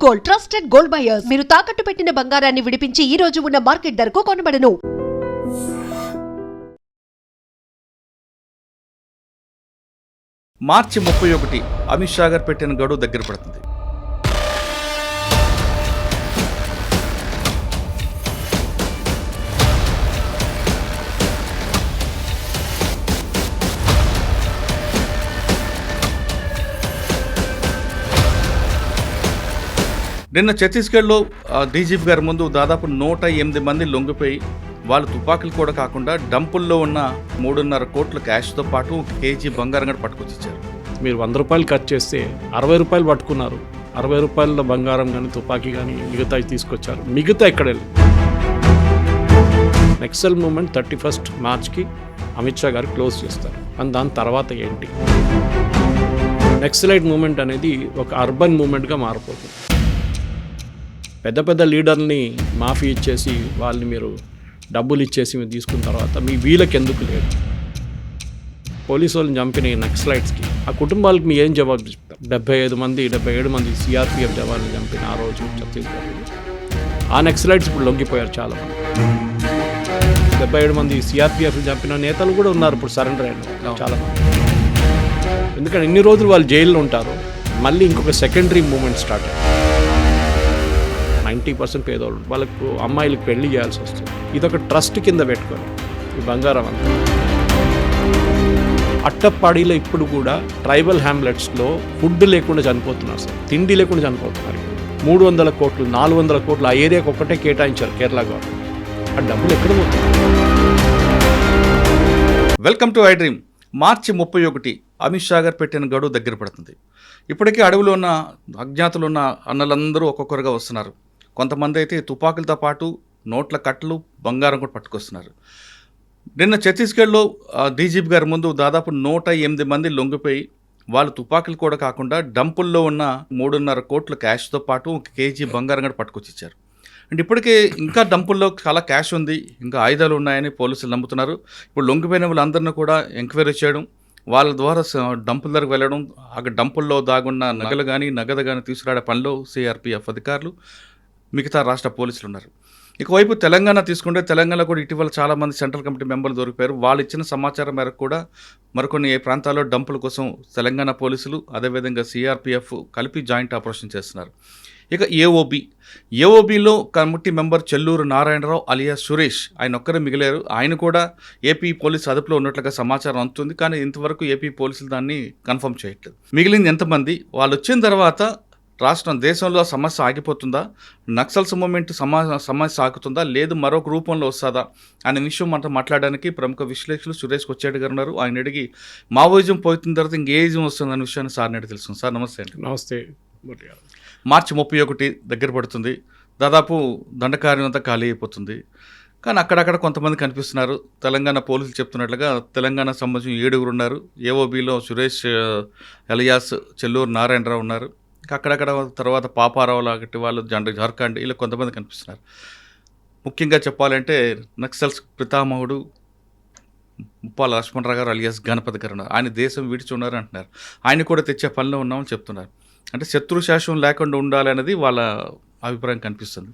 Gold, trusted gold buyers. మీరు తాకట్టు పెట్టిన బంగారాన్ని విడిపించి ఈ రోజు ఉన్న మార్కెట్ ధరకు కొనబడను. మార్చి 31 అమిత్ షా గారు పెట్టిన గడువు దగ్గర పడుతుంది. నిన్న ఛత్తీస్గఢ్లో డీజీపీ గారి ముందు దాదాపు 108 మంది లొంగిపోయి వాళ్ళు తుపాకులు కూడా కాకుండా డంపుల్లో ఉన్న 3.5 కోట్ల క్యాష్తో పాటు 1 కేజీ బంగారం కూడా పట్టుకొచ్చిచ్చారు. మీరు 100 రూపాయలు ఖర్చు చేస్తే 60 రూపాయలు పట్టుకున్నారు. 60 రూపాయల బంగారం కానీ తుపాకీ కానీ మిగతా తీసుకొచ్చారు. మిగతా ఎక్కడ వెళ్ళి నక్సల్ మూమెంట్ 31 మార్చ్కి అమిత్ షా గారు క్లోజ్ చేస్తారు. అండ్ దాని తర్వాత ఏంటి? నక్సలైట్ మూమెంట్ అనేది ఒక అర్బన్ మూమెంట్గా మారిపోతుంది. పెద్ద పెద్ద లీడర్ని మాఫీ ఇచ్చేసి వాళ్ళని మీరు డబ్బులు ఇచ్చేసి మీరు తీసుకున్న తర్వాత మీ వీళ్ళకి ఎందుకు లేదు? పోలీసు వాళ్ళని చంపిన నక్సలైట్స్కి ఆ కుటుంబాలకు మీ ఏం జవాబు చెప్తారు? 77 మంది సిఆర్పిఎఫ్ జవాన్లు చంపిన ఆ రోజు ఛత్తీస్గఢ్లో ఆ నక్సలైట్స్ ఇప్పుడు లొంగిపోయారు చాలామంది. 77 మంది సిఆర్పిఎఫ్ చంపిన నేతలు కూడా ఉన్నారు ఇప్పుడు సరెండర్ అయిన చాలామంది. ఎందుకంటే ఇన్ని రోజులు వాళ్ళు జైల్లో ఉంటారు. మళ్ళీ ఇంకొక సెకండరీ మూమెంట్ స్టార్ట్ అయ్యింది. 90% పేదోళ్ళు, వాళ్ళకు అమ్మాయిలకు పెళ్లి చేయాల్సి వస్తుంది. ఇదొక ట్రస్ట్ కింద పెట్టుకొని ఈ బంగారం అంతా అట్టప్పాడిలో ఇప్పుడు కూడా ట్రైబల్ హ్యామ్లెట్స్లో ఫుడ్ లేకుండా చనిపోతున్నారు సార్. తిండి లేకుండా చనిపోతున్నారు. 300 కోట్లు 400 కోట్లు ఆ ఏరియాకి ఒక్కటే కేటాయించారు కేరళ గవర్నమెంట్. ఆ డబ్బులు ఎక్కడ పోతున్నారు? Welcome to I dream. మార్చి 31 అమిత్ షా గారు పెట్టిన గడువు దగ్గర పడుతుంది. ఇప్పటికే అడవిలో ఉన్న అజ్ఞాతులు ఉన్న అన్నలందరూ ఒక్కొక్కరుగా వస్తున్నారు. కొంతమంది అయితే తుపాకులతో పాటు నోట్ల కట్టలు బంగారం కూడా పట్టుకొస్తున్నారు. నిన్న ఛత్తీస్గఢ్లో డీజీపీ గారి ముందు దాదాపు 108 మంది లొంగిపోయి వాళ్ళు తుపాకులు కూడా కాకుండా డంపుల్లో ఉన్న 3.5 కోట్ల క్యాష్తో పాటు 1 కేజీ బంగారం కూడా పట్టుకొచ్చిచ్చారు. అంటే ఇప్పటికే ఇంకా డంపుల్లో చాలా క్యాష్ ఉంది, ఇంకా ఆయుధాలు ఉన్నాయని పోలీసులు నమ్ముతున్నారు. ఇప్పుడు లొంగిపోయిన వాళ్ళందరినీ కూడా ఎంక్వైరీ చేయడం, వాళ్ళ ద్వారా డంపుల దగ్గరకు వెళ్ళడం, అక్కడ డంపుల్లో దాగున్న నగలు కానీ నగదు కానీ తీసుకురాడే పనిలో సిఆర్పిఎఫ్ అధికారులు, మిగతా రాష్ట్ర పోలీసులు ఉన్నారు. ఇకవైపు తెలంగాణ తీసుకుంటే తెలంగాణలో కూడా ఇటీవల చాలామంది సెంట్రల్ కమిటీ మెంబర్లు దొరికిపోయారు. వాళ్ళు ఇచ్చిన సమాచారం మేరకు కూడా మరికొన్ని ప్రాంతాల్లో డంపుల కోసం తెలంగాణ పోలీసులు అదేవిధంగా సిఆర్పిఎఫ్ కలిపి జాయింట్ ఆపరేషన్ చేస్తున్నారు. ఇక ఏఓబిలో committee member Chelluru Narayanarao alias Suresh ఆయన ఒక్కరే మిగిలారు. ఆయన కూడా ఏపీ పోలీసు అదుపులో ఉన్నట్లుగా సమాచారం అందుతుంది. కానీ ఇంతవరకు ఏపీ పోలీసులు దాన్ని కన్ఫర్మ్ చేయట్లేదు. మిగిలింది ఎంతమంది? వాళ్ళు వచ్చిన తర్వాత రాష్ట్రం దేశంలో సమస్య ఆగిపోతుందా? నక్సల్స్ మూమెంట్ సమస్య ఆగుతుందా? లేదు మరొక రూపంలో వస్తుందా అనే విషయం మనం మాట్లాడడానికి ప్రముఖ విశ్లేషకులు సురేష్ కొచ్చేటి గారు ఉన్నారు. ఆయన అడిగి మావోయిజం పోయిన తర్వాత ఇంకేజం వస్తుందనే విషయాన్ని సార్ని అడిగి తెలుస్తుంది. సార్ నమస్తే అండి. నమస్తే. మార్చి 31 దగ్గర పడుతుంది. దాదాపు దండకార్యం అంతా ఖాళీ అయిపోతుంది. కానీ అక్కడక్కడ కొంతమంది కనిపిస్తున్నారు. తెలంగాణ పోలీసులు చెప్తున్నట్లుగా తెలంగాణకు సంబంధించిన 7 ఉన్నారు. ఏఓబిలో సురేష్ అలియాస్ చెల్లూరు నారాయణరావు ఉన్నారు. అక్కడక్కడ తర్వాత పాపారావు లాంటి వాళ్ళు జార్ఖండ్ ఇలా కొంతమంది కనిపిస్తున్నారు. ముఖ్యంగా చెప్పాలంటే నక్సల్స్ పితామహుడు ముప్పాల లక్ష్మణరావు గారు అలియాస్ గణపతి గారు ఉన్నారు. ఆయన దేశం విడిచి ఉన్నారు అంటున్నారు. ఆయన కూడా తెచ్చే పనిలో ఉన్నామని చెప్తున్నారు. అంటే శత్రు శాసనం లేకుండా ఉండాలనేది వాళ్ళ అభిప్రాయం కనిపిస్తుంది.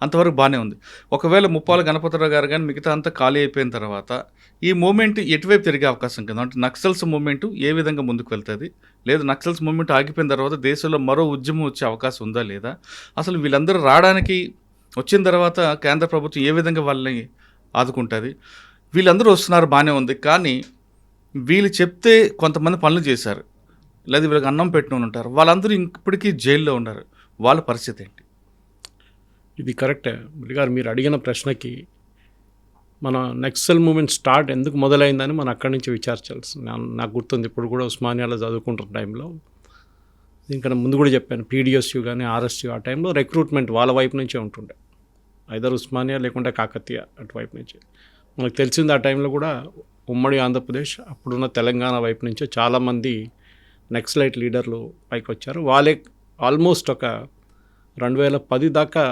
అంతవరకు బాగానే ఉంది. ఒకవేళ ముప్పాల గణపతిరావు గారు కానీ మిగతా అంతా ఖాళీ అయిపోయిన తర్వాత ఈ మూమెంట్ ఎటువైపు తిరిగే అవకాశం కదా? అంటే నక్సల్స్ మూమెంట్ ఏ విధంగా ముందుకు వెళ్తుంది? లేదు నక్సల్స్ మూమెంట్ ఆగిపోయిన తర్వాత దేశంలో మరో ఉద్యమం వచ్చే అవకాశం ఉందా లేదా? అసలు వీళ్ళందరూ రావడానికి వచ్చిన తర్వాత కేంద్ర ప్రభుత్వం ఏ విధంగా వాళ్ళని ఆదుకుంటుంది? వీళ్ళందరూ వస్తున్నారు బాగానే ఉంది. కానీ వీళ్ళు చెప్తే కొంతమంది పనులు చేశారు, లేదా వీళ్ళకి అన్నం పెట్టిన ఉంటారు, వాళ్ళందరూ ఇప్పటికీ జైల్లో ఉన్నారు. వాళ్ళ పరిస్థితి ఏంటి? ఇది కరెక్టే గారు. మీరు అడిగిన ప్రశ్నకి మన నక్సల్ మూమెంట్ స్టార్ట్ ఎందుకు మొదలైందని మనం అక్కడి నుంచి విచారించాల్సి నాకు గుర్తుంది. ఇప్పుడు కూడా ఉస్మానియాలో చదువుకుంటున్న టైంలో దీనికన్నా ముందు కూడా చెప్పాను, పీడిఎస్యు కానీ ఆర్ఎస్యు ఆ టైంలో రిక్రూట్మెంట్ వాళ్ళ వైపు నుంచే ఉంటుండే. ఐదర్ ఉస్మానియా లేకుంటే కాకతీయ అటువైపు నుంచి. మనకు తెలిసింది ఆ టైంలో కూడా ఉమ్మడి ఆంధ్రప్రదేశ్ అప్పుడున్న తెలంగాణ వైపు నుంచే చాలామంది నక్సలైట్ లీడర్లు పైకి వచ్చారు. వాళ్ళే ఆల్మోస్ట్ ఒక 2010 దాకా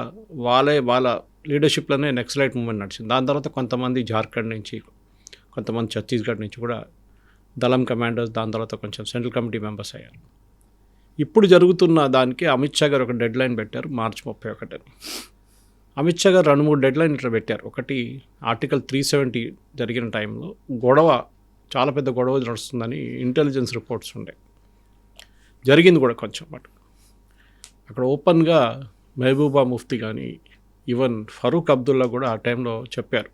వాళ్ళ లీడర్షిప్లోనే నక్సలైట్ మూవ్మెంట్ నడిచింది. దాని తర్వాత కొంతమంది జార్ఖండ్ నుంచి, కొంతమంది ఛత్తీస్గఢ్ నుంచి కూడా దళం కమాండర్స్, దాని తర్వాత కొంచెం సెంట్రల్ కమిటీ మెంబర్స్ అయ్యారు. ఇప్పుడు జరుగుతున్న దానికి అమిత్ షా గారు ఒక డెడ్ లైన్ పెట్టారు, మార్చి 31 అని. అమిత్ షా గారు 2-3 డెడ్ లైన్ ఇట్లా పెట్టారు. ఒకటి ఆర్టికల్ 370 జరిగిన టైంలో చాలా పెద్ద గొడవ నడుస్తుందని ఇంటెలిజెన్స్ రిపోర్ట్స్ ఉండే, జరిగింది కూడా కొంచెం. బట్ అక్కడ ఓపెన్గా మెహబూబా ముఫ్తీ కానీ ఈవెన్ ఫరూక్ అబ్దుల్లా కూడా ఆ టైంలో చెప్పారు,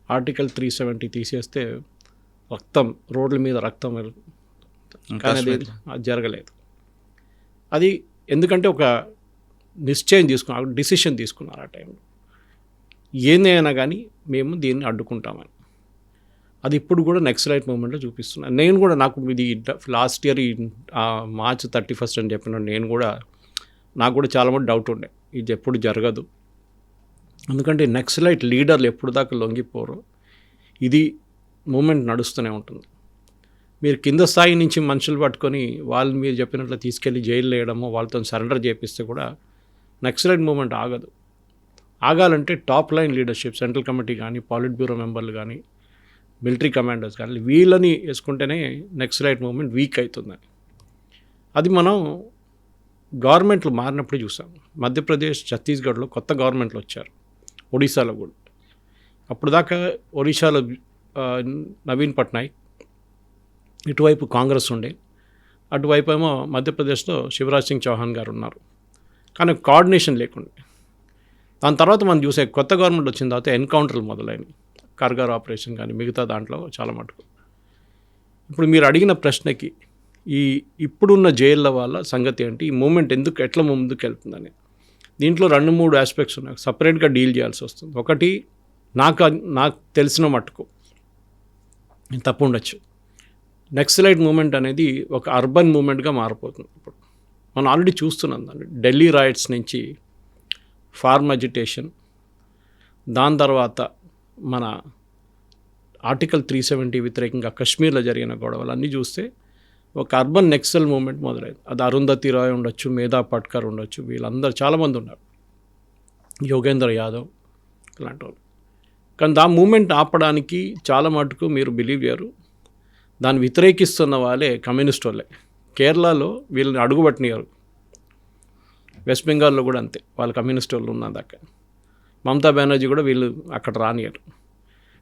ఆర్టికల్ 370 తీసేస్తే రోడ్ల మీద రక్తం కానీ అది జరగలేదు. అది ఎందుకంటే ఒక డిసిషన్ తీసుకున్నారు ఆ టైంలో, ఏదైనా కానీ మేము దీన్ని అడ్డుకుంటామని. అది ఇప్పుడు కూడా నెక్సలైట్ మూమెంట్లో చూపిస్తున్నాను. నేను కూడా నాకు ఇది లాస్ట్ ఇయర్ మార్చ్ 31 అని చెప్పిన నాకు కూడా చాలా మంది డౌట్ ఉండే, ఇది ఎప్పుడు జరగదు. ఎందుకంటే నెక్సలైట్ లీడర్లు ఎప్పుడు దాకా లొంగిపోరో ఇది మూమెంట్ నడుస్తూనే ఉంటుంది. మీరు కింద స్థాయి నుంచి మనుషులు పట్టుకొని వాళ్ళు మీరు చెప్పినట్లు తీసుకెళ్ళి జైలు వేయడమో వాళ్ళతో సరెండర్ చేపిస్తే కూడా నక్సలైట్ మూమెంట్ ఆగదు. ఆగాలంటే top line leadership, central committee కానీ, పాలిట్ బ్యూరో మెంబర్లు కానీ, మిలిటరీ కమాండర్స్ కానీ వీళ్ళని వేసుకుంటేనే నక్సలైట్ మూమెంట్ వీక్ అవుతుందని. అది మనం గవర్నమెంట్లు మారినప్పుడు చూసాం. మధ్యప్రదేశ్, ఛత్తీస్గఢ్లో కొత్త గవర్నమెంట్లు వచ్చారు, ఒడిశాలో కూడా. అప్పుడు దాకా ఒడిశాలో నవీన్ పట్నాయక్, ఇటువైపు కాంగ్రెస్ ఉండే, అటువైపు ఏమో మధ్యప్రదేశ్లో శివరాజ్ సింగ్ చౌహాన్ గారు ఉన్నారు. కానీ కోఆర్డినేషన్ లేకుండా దాని తర్వాత మనం చూసే కొత్త గవర్నమెంట్ వచ్చిన తర్వాత ఎన్కౌంటర్లు మొదలైనవి, కార్గార్ ఆపరేషన్ కానీ మిగతా దాంట్లో చాలా మటుకు. ఇప్పుడు మీరు అడిగిన ప్రశ్నకి ఇప్పుడున్న జైళ్ళ వాళ్ళ సంగతి ఏంటి, ఈ మూమెంట్ ఎట్లా ముందుకు వెళ్తుందని, దీంట్లో 2-3 ఆస్పెక్ట్స్ ఉన్నాయి, సపరేట్గా డీల్ చేయాల్సి వస్తుంది. ఒకటి నాకు తెలిసిన మటుకు తప్పు ఉండొచ్చు, నక్సలైట్ మూమెంట్ అనేది ఒక అర్బన్ మూమెంట్గా మారిపోతుంది. ఇప్పుడు మనం ఆల్రెడీ చూస్తున్నాం దాన్ని. ఢిల్లీ రైట్స్ నుంచి ఫార్మ్ అజిటేషన్, దాని తర్వాత మన ఆర్టికల్ 370 వ్యతిరేకంగా కశ్మీర్లో జరిగిన గొడవలు అన్నీ చూస్తే ఒక అర్బన్ నెక్సల్ మూమెంట్ మొదలైంది. అది అరుంధతి రాయ్ ఉండొచ్చు, మేధా పట్కర్ ఉండొచ్చు, వీళ్ళందరూ చాలామంది ఉన్నారు, యోగేంద్ర యాదవ్ ఇలాంటి వాళ్ళు. కానీ ఆ మూమెంట్ ఆపడానికి చాలా మటుకు మీరు బిలీవ్ చేయరు, దాన్ని వ్యతిరేకిస్తున్న వాళ్ళే కమ్యూనిస్ట్ వాళ్ళే. కేరళలో వీళ్ళని అడుగుపట్టినారు, వెస్ట్ బెంగాల్లో కూడా అంతే, వాళ్ళు కమ్యూనిస్ట్ వాళ్ళు ఉన్నదాకా. మమతా బెనర్జీ కూడా వీళ్ళు అక్కడ రానియరు.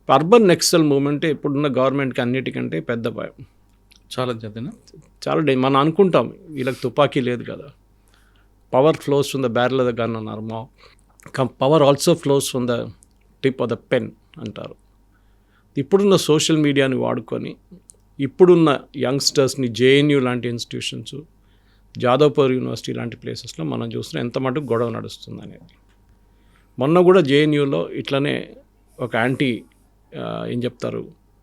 అర్బన్ నెక్సల్ మూమెంటే ఇప్పుడున్న గవర్నమెంట్కి అన్నిటికంటే పెద్ద భయం. చాలా మనం అనుకుంటాం వీళ్ళకి తుపాకీ లేదు కదా, power flows from the barrel of the gun అన్నారు, power also flows from the tip of the pen అంటారు. ఇప్పుడున్న సోషల్ మీడియాని వాడుకొని ఇప్పుడున్న యంగ్స్టర్స్ని జేఎన్యూ లాంటి ఇన్స్టిట్యూషన్స్, జాదవ్పూర్ యూనివర్సిటీ లాంటి ప్లేసెస్లో మనం చూస్తున్నాం ఎంత మటుకు గొడవ నడుస్తుంది అనేది. మొన్న కూడా జేఎన్యూలో ఇట్లనే ఒక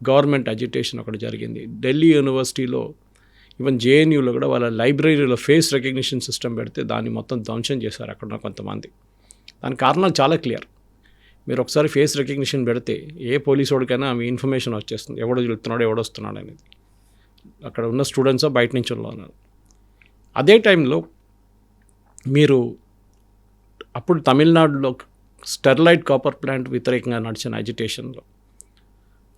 గవర్నమెంట్ అజిటేషన్ ఒకటి జరిగింది. ఢిల్లీ యూనివర్సిటీలో ఈవెన్ జేఎన్యూలో కూడా వాళ్ళ లైబ్రరీలో ఫేస్ రికగ్నిషన్ సిస్టమ్ పెడితే దాన్ని మొత్తం ధ్వంసం చేశారు అక్కడ కొంతమంది. దాని కారణాలు చాలా క్లియర్. మీరు ఒకసారి ఫేస్ రికగ్నిషన్ పెడితే ఏ పోలీసు వాడికైనా మీ ఇన్ఫర్మేషన్ వచ్చేస్తుంది, ఎవడో వెళ్తున్నాడు ఎవడొస్తున్నాడు అనేది, అక్కడ ఉన్న స్టూడెంట్సో బయట నుంచి ఉన్నారు. అదే టైంలో మీరు అప్పుడు తమిళనాడులో స్టెర్లైట్ కాపర్ ప్లాంట్ వ్యతిరేకంగా నడిచిన అజిటేషన్లో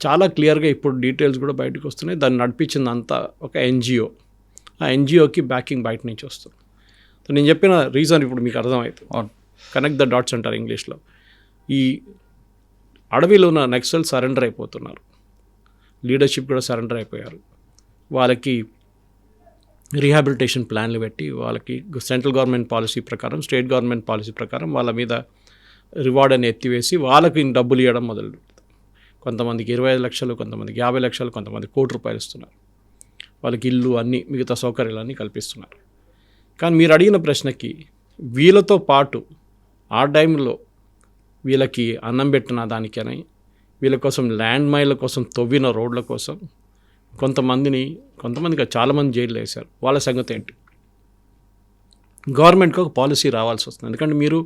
చాలా క్లియర్గా ఇప్పుడు డీటెయిల్స్ కూడా బయటకు వస్తున్నాయి. దాన్ని నడిపించింది అంతా ఒక ఎన్జిఓ. ఆ ఎన్జిఓకి బ్యాకింగ్ బయట నుంచి వస్తుంది. నేను చెప్పిన రీజన్ ఇప్పుడు మీకు అర్థమవుతుంది. కనెక్ట్ ద డాట్స్ అంటారు ఇంగ్లీష్లో. ఈ అడవిలో ఉన్న నక్సల్ సరెండర్ అయిపోతున్నారు, లీడర్షిప్ కూడా సరెండర్ అయిపోయారు. వాళ్ళకి రీహాబిలిటేషన్ ప్లాన్లు పెట్టి వాళ్ళకి సెంట్రల్ గవర్నమెంట్ పాలసీ ప్రకారం, స్టేట్ గవర్నమెంట్ పాలసీ ప్రకారం వాళ్ళ మీద రివార్డ్ అని ఎత్తివేసి వాళ్ళకి డబ్బులు ఇవ్వడం మొదలు. కొంతమందికి 25 లక్షలు, కొంతమందికి 50 లక్షలు, కొంతమంది ₹1 కోటి ఇస్తున్నారు. వాళ్ళకి ఇల్లు అన్నీ మిగతా సౌకర్యాలన్నీ కల్పిస్తున్నారు. కానీ మీరు అడిగిన ప్రశ్నకి వీళ్ళతో పాటు ఆ టైంలో వీళ్ళకి అన్నం పెట్టిన దానికని, వీళ్ళ కోసం ల్యాండ్ మైళ్ళ కోసం తవ్విన రోడ్ల కోసం కొంతమందికి చాలామంది జైలు వేశారు. వాళ్ళ సంగతి ఏంటి? గవర్నమెంట్కి ఒక పాలసీ రావాల్సి వస్తుంది. ఎందుకంటే మీరు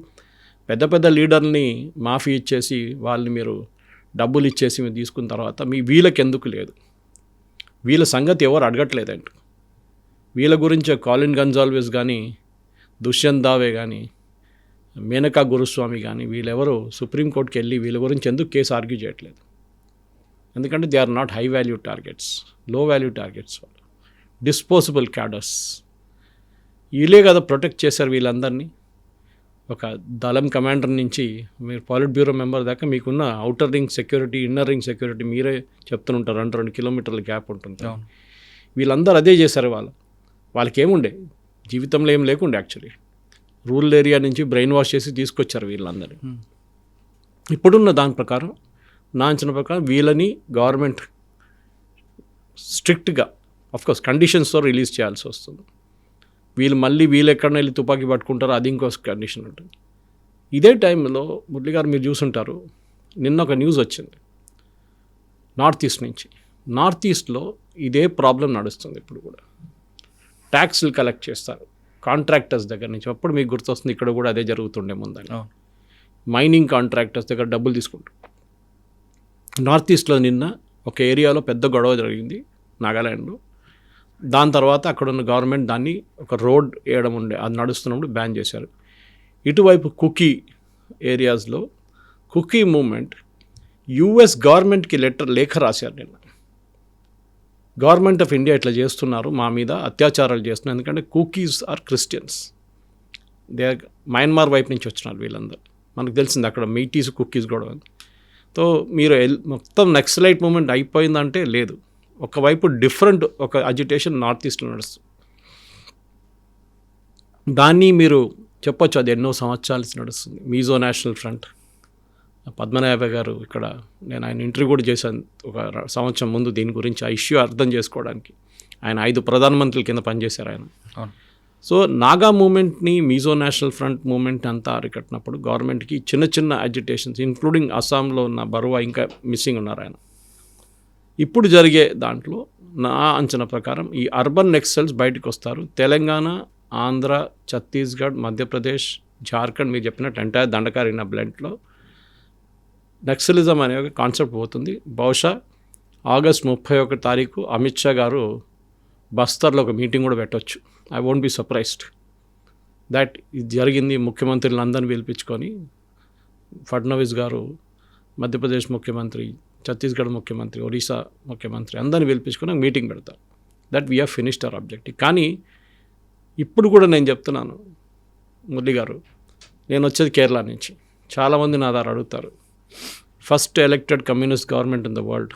పెద్ద పెద్ద లీడర్ని మాఫీ ఇచ్చేసి వాళ్ళని మీరు డబ్బులు ఇచ్చేసి మీరు తీసుకున్న తర్వాత వీళ్ళకి ఎందుకు లేదు? వీళ్ళ సంగతి ఎవరు అడగట్లేదండి. వీళ్ళ గురించి కాలిన్ గన్జాల్విస్ కానీ, దుష్యంత్ దావే కానీ, మేనకా గురుస్వామి కానీ వీళ్ళెవరు సుప్రీంకోర్టుకి వెళ్ళి వీళ్ళ గురించి ఎందుకు కేసు ఆర్గ్యూ చేయట్లేదు? ఎందుకంటే they are not high value targets, low value targets, disposable cadres. వీళ్ళే కదా ప్రొటెక్ట్ చేశారు వీళ్ళందరినీ. ఒక దళం కమాండర్ నుంచి మీరు పాలిట్ బ్యూరో మెంబర్ దాకా మీకున్న outer ring security, inner ring security మీరే చెప్తుంటారు. 2 కిలోమీటర్ల గ్యాప్ ఉంటుంది. వీళ్ళందరూ అదే చేశారు. వాళ్ళకి ఏముండే, జీవితంలో ఏం లేకుండే. యాక్చువల్లీ రూరల్ ఏరియా నుంచి బ్రెయిన్ వాష్ చేసి తీసుకొచ్చారు వీళ్ళందరినీ. ఇప్పుడున్న దాని ప్రకారం, నా అంచనా ప్రకారం వీళ్ళని గవర్నమెంట్ స్ట్రిక్ట్గా ఆఫ్కోర్స్ కండిషన్స్తో రిలీజ్ చేయాల్సి వస్తుంది. వీళ్ళు ఎక్కడైనా వెళ్ళి తుపాకీ పట్టుకుంటారో అది ఇంకో కండిషన్ ఉంటుంది. ఇదే టైంలో మురళి గారు మీరు చూసుంటారు, నిన్న ఒక న్యూస్ వచ్చింది నార్త్ ఈస్ట్ నుంచి. నార్త్ ఈస్ట్లో ఇదే ప్రాబ్లం నడుస్తుంది ఇప్పుడు కూడా. ట్యాక్స్లు కలెక్ట్ చేస్తారు కాంట్రాక్టర్స్ దగ్గర నుంచి. అప్పుడు మీకు గుర్తొస్తుంది ఇక్కడ కూడా అదే జరుగుతుండే ముందని. మైనింగ్ కాంట్రాక్టర్స్ దగ్గర డబ్బులు తీసుకుంటారు. నార్త్ ఈస్ట్లో నిన్న ఒక ఏరియాలో పెద్ద గొడవ జరిగింది నాగాల్యాండ్లో. దాని తర్వాత అక్కడ ఉన్న గవర్నమెంట్ దాన్ని ఒక రోడ్ వేయడం ఉండే, అది నడుస్తున్నప్పుడు బ్యాన్ చేశారు. ఇటువైపు కుకీ ఏరియాస్లో కుకీ మూమెంట్ యుఎస్ గవర్నమెంట్కి లేఖ రాశారు నిన్న. గవర్నమెంట్ ఆఫ్ ఇండియా ఇట్లా చేస్తున్నారు, మా మీద అత్యాచారాలు చేస్తున్నారు. ఎందుకంటే కుకీస్ ఆర్ క్రిస్టియన్స్. మయన్మార్ వైపు నుంచి వచ్చినారు వీళ్ళందరూ. మనకు తెలిసింది అక్కడ మీటీస్ కుకీస్ కూడా. సో మీరు మొత్తం నక్సలైట్ మూమెంట్ అయిపోయిందంటే లేదు. ఒకవైపు డిఫరెంట్ ఒక అజిటేషన్ నార్త్ ఈస్ట్లో నడుస్తుంది. దాన్ని మీరు చెప్పొచ్చు అది ఎన్నో సంవత్సరాల నుంచి నడుస్తుంది. మీజో నేషనల్ ఫ్రంట్, పద్మనాభ గారు ఇక్కడ, నేను ఆయన ఇంటర్వ్యూ కూడా చేశాను ఒక సంవత్సరం ముందు దీని గురించి, ఆ ఇష్యూ అర్థం చేసుకోవడానికి. ఆయన 5 ప్రధానమంత్రుల కింద పనిచేశారు ఆయన. సో నాగా మూమెంట్ని, మీజో నేషనల్ ఫ్రంట్ మూమెంట్ అంతా అరికట్టినప్పుడు గవర్నమెంట్కి చిన్న చిన్న అజిటేషన్స్, ఇంక్లూడింగ్ అస్సాంలో ఉన్న బరువా ఇంకా మిస్సింగ్ ఉన్నారు ఆయన. ఇప్పుడు జరిగే దాంట్లో నా అంచనా ప్రకారం ఈ అర్బన్ నెక్సల్స్ బయటకు వస్తారు. తెలంగాణ, ఆంధ్ర, ఛత్తీస్గఢ్, మధ్యప్రదేశ్, జార్ఖండ్ మీరు చెప్పినట్టు ఎంటైర్ దండకారిన బ్లెంట్లో నక్సలిజం అనే ఒక కాన్సెప్ట్ పోతుంది. బహుశా ఆగస్ట్ 31 తారీఖు అమిత్ షా గారు బస్తర్లో ఒక మీటింగ్ కూడా పెట్టవచ్చు. I won't be surprised that ఇది జరిగింది. ముఖ్యమంత్రులను అందరిని పిలిపించుకొని ఫడ్నవీస్ గారు, మధ్యప్రదేశ్ ముఖ్యమంత్రి, ఛత్తీస్గఢ్ ముఖ్యమంత్రి, ఒరిస్సా ముఖ్యమంత్రి అందరిని పిలిపించుకొని మీటింగ్ పెడతారు. That we have finished our objective. కానీ ఇప్పుడు కూడా నేను చెప్తున్నాను మురళి గారు, నేను వచ్చేది కేరళ నుంచి. చాలామంది నా దగ్గర అడుగుతారు, first elected communist government in the world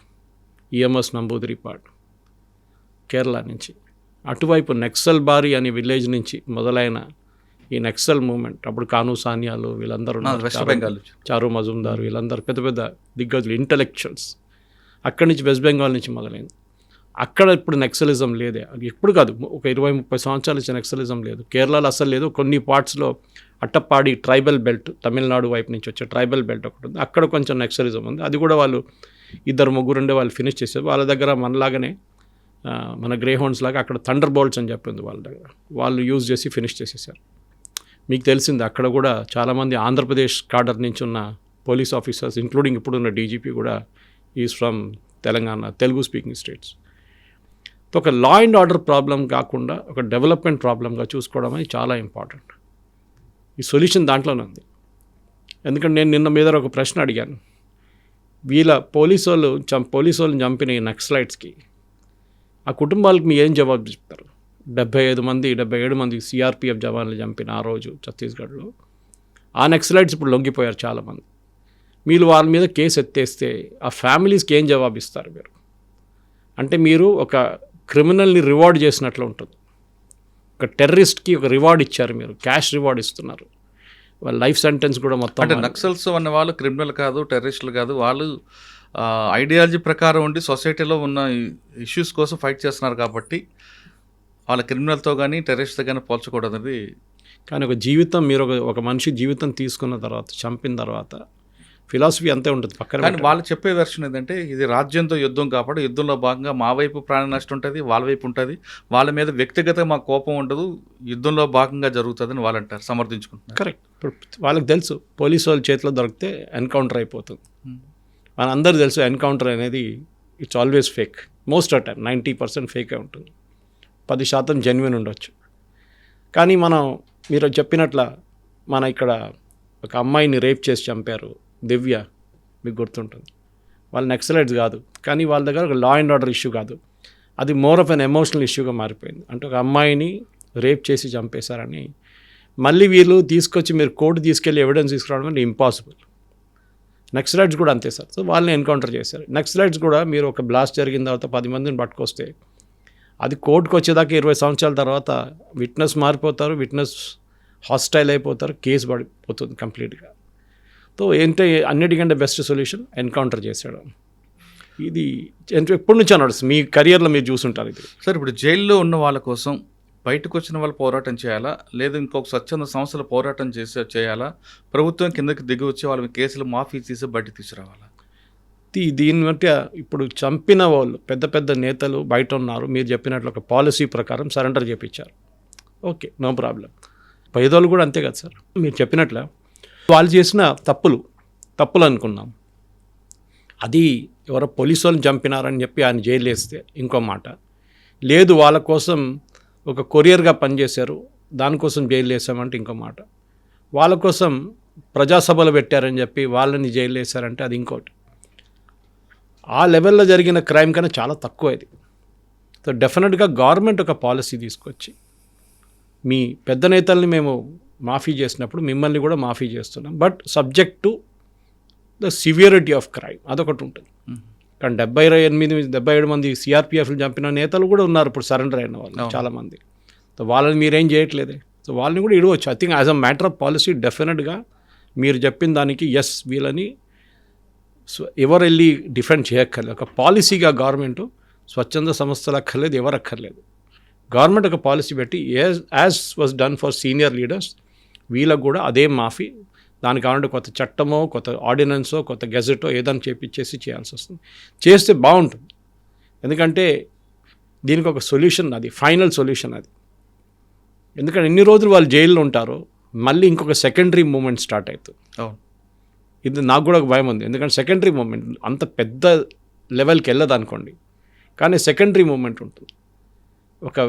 EMS Namboodiripad, Kerala నుంచి. అటువైపు నక్సల్ బారి అనే విలేజ్ నుంచి మొదలైన ఈ నక్సల్ మూమెంట్, అప్పుడు కాను సానియాలు వీళ్ళందరూ, వెస్ట్ బెంగాల్, చారు మజుందార్ వీళ్ళందరూ పెద్ద పెద్ద దిగ్గజులు, ఇంటలెక్చువల్స్. అక్కడి నుంచి వెస్ట్ బెంగాల్ నుంచి మొదలైంది. అక్కడ ఇప్పుడు నక్సలిజం లేదే, అది ఎప్పుడు కాదు, ఒక 20-30 సంవత్సరాల నుంచి నక్సలిజం లేదు. కేరళలో అసలు లేదు. కొన్ని పార్ట్స్లో అట్టప్పాడి ట్రైబల్ బెల్ట్, తమిళనాడు వైపు నుంచి వచ్చే ట్రైబల్ బెల్ట్ ఒకటి ఉంది, అక్కడ కొంచెం నక్సలిజం ఉంది. అది కూడా వాళ్ళు 2-3 ఉండే వాళ్ళు ఫినిష్ చేశారు. వాళ్ళ దగ్గర మనలాగానే మన గ్రే హౌండ్స్ లాగా అక్కడ థండర్ బోల్ట్స్ అని చెప్పింది వాళ్ళ దగ్గర, వాళ్ళు యూజ్ చేసి ఫినిష్ చేసేసారు. మీకు తెలిసింది అక్కడ కూడా చాలామంది ఆంధ్రప్రదేశ్ కాడర్ నుంచి ఉన్న పోలీస్ ఆఫీసర్స్, ఇంక్లూడింగ్ ఇప్పుడున్న డీజీపీ కూడా is from Telangana, Telugu speaking states. ఒక లా అండ్ ఆర్డర్ ప్రాబ్లం కాకుండా ఒక డెవలప్మెంట్ ప్రాబ్లంగా చూసుకోవడం అనేది చాలా ఇంపార్టెంట్. ఈ సొల్యూషన్ దాంట్లోనే ఉంది. ఎందుకంటే నేను నిన్న మీద ఒక ప్రశ్న అడిగాను, వీళ్ళ పోలీసు వాళ్ళని చంపిన ఈ నక్సలైట్స్కి ఆ కుటుంబాలకు మీరు ఏం జవాబు చెప్తారు? 77 మంది సిఆర్పిఎఫ్ జవాన్లు చంపిన ఆ రోజు ఛత్తీస్గఢ్లో ఆ నక్సలైట్స్ ఇప్పుడు లొంగిపోయారు చాలామంది. మీరు వాళ్ళ మీద కేసు ఎత్తేస్తే ఆ ఫ్యామిలీస్కి ఏం జవాబు ఇస్తారు మీరు? అంటే మీరు ఒక క్రిమినల్ని రివార్డ్ చేసినట్లు ఉంటుంది. ఒక టెర్రరిస్ట్కి ఒక రివార్డ్ ఇచ్చారు, మీరు క్యాష్ రివార్డ్ ఇస్తున్నారు. వాళ్ళ లైఫ్ సెంటెన్స్ కూడా మొత్తం. అంటే నక్సల్స్ అన్న వాళ్ళు క్రిమినల్ కాదు, టెర్రరిస్టులు కాదు, వాళ్ళు ఐడియాలజీ ప్రకారం ఉండి సొసైటీలో ఉన్న ఇష్యూస్ కోసం ఫైట్ చేస్తున్నారు కాబట్టి వాళ్ళ క్రిమినల్తో కానీ టెర్రరిస్ట్తో కానీ పోల్చకూడదు అనేది. కానీ ఒక జీవితం, మీరు ఒక మనిషి జీవితం తీసుకున్న తర్వాత, చంపిన తర్వాత ఫిలాసఫీ అంతే ఉంటుంది పక్కన. కానీ వాళ్ళు చెప్పే వెర్షన్ ఏంటంటే ఇది రాజ్యంతో యుద్ధం కాబట్టి యుద్ధంలో భాగంగా మా వైపు ప్రాణ నష్టం ఉంటుంది, వాళ్ళ వైపు ఉంటుంది, వాళ్ళ మీద వ్యక్తిగతంగా మా కోపం ఉండదు, యుద్ధంలో భాగంగా జరుగుతుందని వాళ్ళు అంటారు, సమర్థించుకుంటున్నారు. కరెక్ట్. ఇప్పుడు వాళ్ళకి తెలుసు పోలీసు వాళ్ళ చేతిలో దొరికితే ఎన్కౌంటర్ అయిపోతుంది. మనందరూ తెలుసు ఎన్కౌంటర్ అనేది it's always fake. Most of time 90% ఫేకే ఉంటుంది, 10% జెన్యున్ ఉండొచ్చు. కానీ మీరు చెప్పినట్ల మన ఇక్కడ ఒక అమ్మాయిని రేప్ చేసి చంపారు, దివ్య, మీకు గుర్తుంటుంది. వాళ్ళు నక్సలైట్స్ కాదు, కానీ వాళ్ళ దగ్గర ఒక లా అండ్ ఆర్డర్ ఇష్యూ కాదు, అది మోర్ ఆఫ్ అన్ ఎమోషనల్ ఇష్యూగా మారిపోయింది. అంటే ఒక అమ్మాయిని రేప్ చేసి చంపేశారని మళ్ళీ వీళ్ళు తీసుకొచ్చి మీరు కోర్టు తీసుకెళ్ళి ఎవిడెన్స్ తీసుకురావడం అంటే ఇంపాసిబుల్. నక్సలైట్స్ కూడా అంతే సార్. సో వాళ్ళని ఎన్కౌంటర్ చేశారు. నక్సలైట్స్ కూడా మీరు ఒక బ్లాస్ట్ జరిగిన తర్వాత 10 మందిని పట్టుకొస్తే అది కోర్టుకు వచ్చేదాకా 20 సంవత్సరాల తర్వాత విట్నెస్ మారిపోతారు, విట్నెస్ హాస్టైల్ అయిపోతారు, కేసు పడిపోతుంది కంప్లీట్గా. సో ఏంటంటే అన్నిటికంటే బెస్ట్ సొల్యూషన్ ఎన్కౌంటర్ చేశాడు. ఇది ఎప్పటి నుంచి నడుస్తుంది మీ కెరియర్లో మీరు చూసుంటారు ఇది. సార్ ఇప్పుడు జైల్లో ఉన్న వాళ్ళ కోసం బయటకు వచ్చిన వాళ్ళు పోరాటం చేయాలా, లేదా ఇంకొక స్వచ్ఛంద సంస్థలు పోరాటం చేయాలా, ప్రభుత్వం కిందకి దిగి వచ్చి వాళ్ళ కేసులు మాఫీ చేసి బయటకు తీసుకురావాలా? దీన్ని బట్టి ఇప్పుడు చంపిన వాళ్ళు పెద్ద పెద్ద నేతలు బయట ఉన్నారు. మీరు చెప్పినట్లు ఒక పాలసీ ప్రకారం సరెండర్ చేయించారు. Okay, no problem. పేదోళ్ళు కూడా అంతే కదా సార్. మీరు చెప్పినట్ల వాళ్ళు చేసిన తప్పులు అనుకున్నాం. అది ఎవరో పోలీసు వాళ్ళని చంపినారని చెప్పి ఆయన జైలు వేస్తే ఇంకో మాట. లేదు వాళ్ళ కోసం ఒక కొరియర్గా పనిచేశారు, దానికోసం జైలు వేసామంటే ఇంకో మాట. వాళ్ళ కోసం ప్రజాసభలు పెట్టారని చెప్పి వాళ్ళని జైలు వేశారంటే అది ఇంకోటి. ఆ లెవెల్లో జరిగిన క్రైమ్ కన్నా చాలా తక్కువ ఇది. సో డెఫినెట్గా గవర్నమెంట్ ఒక పాలసీ తీసుకొచ్చి మీ పెద్ద నేతల్ని మేము మాఫీ చేసినప్పుడు మిమ్మల్ని కూడా మాఫీ చేస్తున్నాం, but subject to the severity of crime అదొకటి ఉంటుంది. కానీ 77 మంది సిఆర్పిఎఫ్లు చంపిన నేతలు కూడా ఉన్నారు ఇప్పుడు సరెండర్ అయిన వాళ్ళు చాలామంది. సో వాళ్ళని మీరేం చేయట్లేదే. సో వాళ్ళని కూడా ఇడవచ్చు. I think as a matter of policy డెఫినెట్గా మీరు చెప్పిన దానికి ఎస్, వీళ్ళని ఎవరు వెళ్ళి డిఫెండ్ చేయక్కర్లేదు. ఒక పాలసీగా గవర్నమెంట్ స్వచ్ఛంద సంస్థలు అక్కర్లేదు, ఎవరు అక్కర్లేదు. గవర్నమెంట్ ఒక పాలసీ పెట్టి as was done for senior leaders వీళ్ళకు కూడా అదే మాఫీ, దానికి కావాలంటే కొత్త చట్టమో కొత్త ఆర్డినెన్సో కొత్త గెజెటో ఏదైనా చేపించేసి చేయాల్సి వస్తుంది. చేస్తే బాగుంటుంది. ఎందుకంటే దీనికి ఒక సొల్యూషన్, అది ఫైనల్ సొల్యూషన్ అది. ఎందుకంటే ఎన్ని రోజులు వాళ్ళు జైల్లో ఉంటారో మళ్ళీ ఇంకొక సెకండరీ మూమెంట్ స్టార్ట్ అవుతుంది. ఇది నాకు కూడా ఒక భయం ఉంది. ఎందుకంటే సెకండరీ మూమెంట్ అంత పెద్ద లెవెల్కి వెళ్ళదు అనుకోండి, కానీ సెకండరీ మూమెంట్ ఉంటుంది. ఒక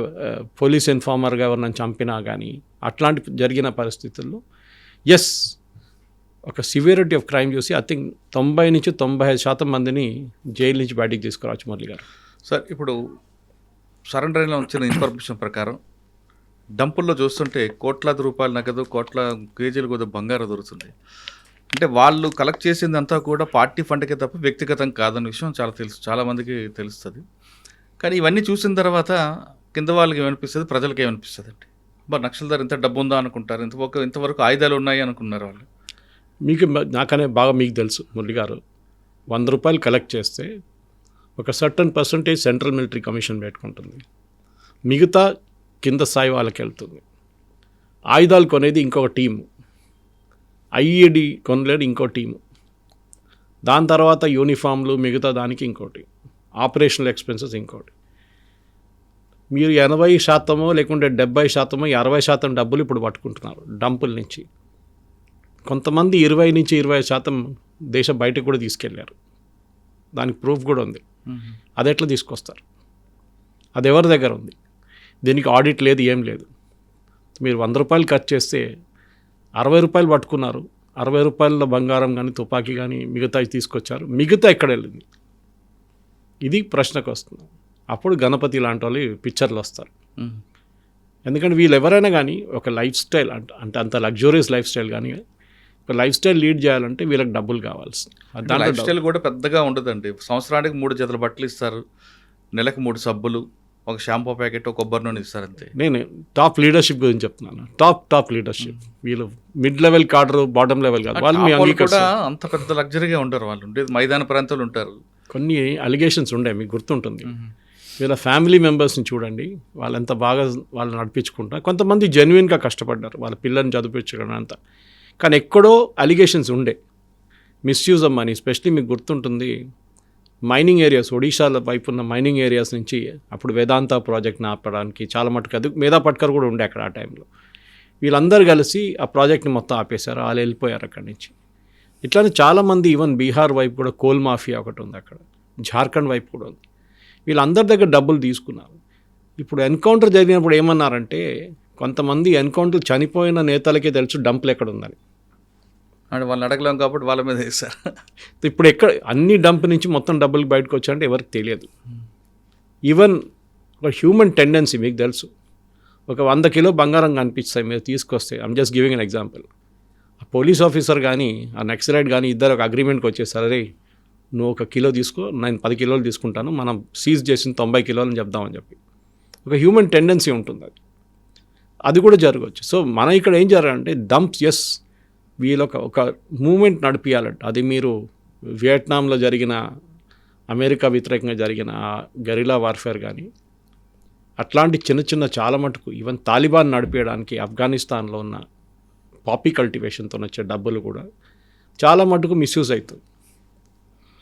పోలీస్ ఇన్ఫార్మర్గా ఎవరినైనా చంపినా కానీ అట్లాంటి జరిగిన పరిస్థితుల్లో ఎస్, ఒక సివియరిటీ ఆఫ్ క్రైమ్ చూసి ఐ థింక్ 90 నుంచి 95% మందిని జైలు నుంచి బయటికి తీసుకురావచ్చు. మురళి గారు సార్, ఇప్పుడు సరెండర్ అయిన వచ్చిన ఇన్ఫర్మేషన్ ప్రకారం డంపుల్లో చూస్తుంటే కోట్లాది రూపాయల నగదు, కోట్ల కేజీలు కూడా బంగారం దొరుకుతుంది. అంటే వాళ్ళు కలెక్ట్ చేసిందంతా కూడా పార్టీ ఫండ్కే తప్ప వ్యక్తిగతం కాదన్న విషయం చాలామందికి తెలుస్తుంది. కానీ ఇవన్నీ చూసిన తర్వాత కింద వాళ్ళకి ఏమనిపిస్తుంది, ప్రజలకి ఏమనిపిస్తుంది అంటే మరి నక్సల్దార్ ఇంత డబ్బు ఉందా అనుకుంటారు, ఇంతవరకు ఆయుధాలు ఉన్నాయి అనుకున్నారు వాళ్ళు. మీకు నాకనే బాగా మీకు తెలుసు మురళి గారు, 100 రూపాయలు కలెక్ట్ చేస్తే ఒక certain percentage central military commission పెట్టుకుంటుంది, మిగతా కింద స్థాయి వాళ్ళకి వెళ్తుంది. ఆయుధాలు కొనేది ఇంకొక టీము, ఐఈడి కొనలేడు ఇంకో టీము, దాని తర్వాత యూనిఫామ్లు మిగతా దానికి ఇంకోటి, ఆపరేషనల్ ఎక్స్పెన్సెస్ ఇంకోటి. మీరు 80% లేకుంటే 70%, 60% డబ్బులు ఇప్పుడు పట్టుకుంటున్నారు డంపుల నుంచి. కొంతమంది 20 నుంచి 25% దేశ బయటకు కూడా తీసుకెళ్లారు. దానికి ప్రూఫ్ కూడా ఉంది. అది ఎట్లా తీసుకొస్తారు? అది ఎవరి దగ్గర ఉంది? దీనికి ఆడిట్ లేదు, ఏం లేదు. మీరు 100 రూపాయలు ఖర్చు చేస్తే 60 రూపాయలు పట్టుకున్నారు, 60 రూపాయల బంగారం కానీ తుపాకీ కానీ మిగతా తీసుకొచ్చారు, మిగతా ఎక్కడ వెళ్ళింది? ఇది ప్రశ్నకు వస్తుంది. అప్పుడు గణపతి లాంటి వాళ్ళు పిక్చర్లు వస్తారు. ఎందుకంటే వీళ్ళు ఎవరైనా కానీ ఒక లైఫ్ స్టైల్ అంటే అంత లగ్జూరియస్ లైఫ్ స్టైల్ కానీ ఒక లైఫ్ స్టైల్ లీడ్ చేయాలంటే వీళ్ళకి డబ్బులు కావాల్సి. లైఫ్ స్టైల్ కూడా పెద్దగా ఉండదండి. సంవత్సరానికి 3 జతల బట్టలు ఇస్తారు, నెలకు 3 సబ్బులు, ఒక షాంపూ ప్యాకెట్, ఒక కొబ్బరి నూనె ఇస్తారు అంతే. నేను టాప్ లీడర్షిప్ గురించి చెప్తున్నాను. Top leadership. వీళ్ళు మిడ్ లెవెల్ కాడరు, బాటమ్ లెవెల్ కాదు. వాళ్ళు కూడా అంత పెద్ద లగ్జరీగా ఉంటారు. వాళ్ళు ఉండేది మైదాన ప్రాంతాలు ఉంటారు. కొన్ని అలిగేషన్స్ ఉండే, మీకు గుర్తుంటుంది. వీళ్ళ ఫ్యామిలీ మెంబర్స్ని చూడండి, వాళ్ళు ఎంత బాగా వాళ్ళు నడిపించుకుంటారు. కొంతమంది జెన్యున్గా కష్టపడ్డారు వాళ్ళ పిల్లల్ని చదివించడం అంతా, కానీ ఎక్కడో అలిగేషన్స్ ఉండే, మిస్యూజ్ ఆఫ్ మనీ. ఎస్పెషలీ మీకు గుర్తుంటుంది మైనింగ్ ఏరియాస్, ఒడిశాల వైపు ఉన్న మైనింగ్ ఏరియాస్ నుంచి అప్పుడు వేదాంత ప్రాజెక్ట్ని ఆపడానికి చాలా మటుకు అది మేధా పట్కర్ కూడా ఉండే అక్కడ ఆ టైంలో. వీళ్ళందరూ కలిసి ఆ ప్రాజెక్ట్ని మొత్తం ఆపేశారు, వాళ్ళు వెళ్ళిపోయారు అక్కడి నుంచి. ఇట్లానే చాలామంది, ఈవెన్ బీహార్ వైపు కూడా కోల్ మాఫియా ఒకటి ఉంది అక్కడ, జార్ఖండ్ వైపు కూడా ఉంది. వీళ్ళందరి దగ్గర డబ్బులు తీసుకున్నారు. ఇప్పుడు ఎన్కౌంటర్ జరిగినప్పుడు ఏమన్నారంటే కొంతమంది ఎన్కౌంటర్ చనిపోయిన నేతలకే తెలుసు డంపులు ఎక్కడ ఉందని. అంటే వాళ్ళు అడగలేం కాబట్టి వాళ్ళ మీద వేస్తారు. ఇప్పుడు ఎక్కడ అన్ని డంప్ నుంచి మొత్తం డబ్బులు బయటకు వచ్చాయంటే ఎవరికి తెలియదు. ఈవెన్ ఒక హ్యూమన్ టెండెన్సీ మీకు తెలుసు, ఒక 100 కిలో బంగారం కనిపిస్తాయి మీరు తీసుకొస్తే. I'm just giving an example. ఆ పోలీస్ ఆఫీసర్ కానీ ఆ నక్సలైట్ కానీ ఇద్దరు ఒక అగ్రిమెంట్కి వచ్చేసారు, అరే నువ్వు 1 కిలో తీసుకో, నేను 10 కిలోలు తీసుకుంటాను, మనం సీజ్ చేసిన 90 కిలోలు అని చెప్దామని చెప్పి. ఒక హ్యూమన్ టెండెన్సీ ఉంటుంది, అది కూడా జరగవచ్చు. సో మనం ఇక్కడ ఏం జరగాలంటే డంప్స్, ఎస్ వీళ్ళొక ఒక మూమెంట్ నడిపించాలంట. అది మీరు వియట్నాంలో జరిగిన అమెరికా వ్యతిరేకంగా జరిగిన గెరిలా వార్ఫేర్ కానీ అట్లాంటి చిన్న చిన్న చాలా మటుకు ఈవెన్ తాలిబాన్ నడిపేయడానికి ఆఫ్ఘనిస్తాన్లో ఉన్న పాపీ కల్టివేషన్తో వచ్చే డబ్బులు కూడా చాలా మటుకు మిస్యూజ్ అవుతుంది.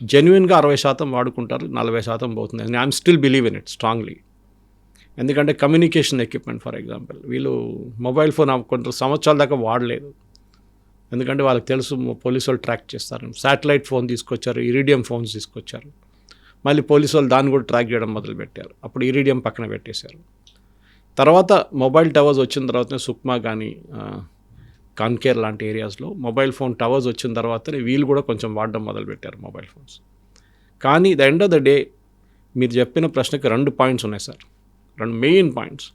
జెన్యున్గా 60% వాడుకుంటారు, 40% పోతుంది. And I'm still believe in it strongly. ఎందుకంటే కమ్యూనికేషన్ ఎక్విప్మెంట్ ఫర్ ఎగ్జాంపుల్ వీళ్ళు మొబైల్ ఫోన్ కొంత సంవత్సరాల దాకా వాడలేదు, ఎందుకంటే వాళ్ళకి తెలుసు పోలీసు వాళ్ళు ట్రాక్ చేస్తారు. శాటిలైట్ ఫోన్ తీసుకొచ్చారు, ఇరిడియం ఫోన్స్ తీసుకొచ్చారు, మళ్ళీ పోలీసు వాళ్ళు దాన్ని కూడా ట్రాక్ చేయడం మొదలుపెట్టారు. అప్పుడు ఇరిడియం పక్కన పెట్టేశారు. తర్వాత మొబైల్ టవర్స్ వచ్చిన తర్వాతనే సుక్మా కానీ కాన్కేర్ లాంటి ఏరియాస్లో మొబైల్ ఫోన్ టవర్స్ వచ్చిన తర్వాతనే వీళ్ళు కూడా కొంచెం వాడడం మొదలుపెట్టారు మొబైల్ ఫోన్స్. కానీ the end of the day మీరు చెప్పిన ప్రశ్నకి 2 పాయింట్స్ ఉన్నాయి సార్, 2 మెయిన్ పాయింట్స్.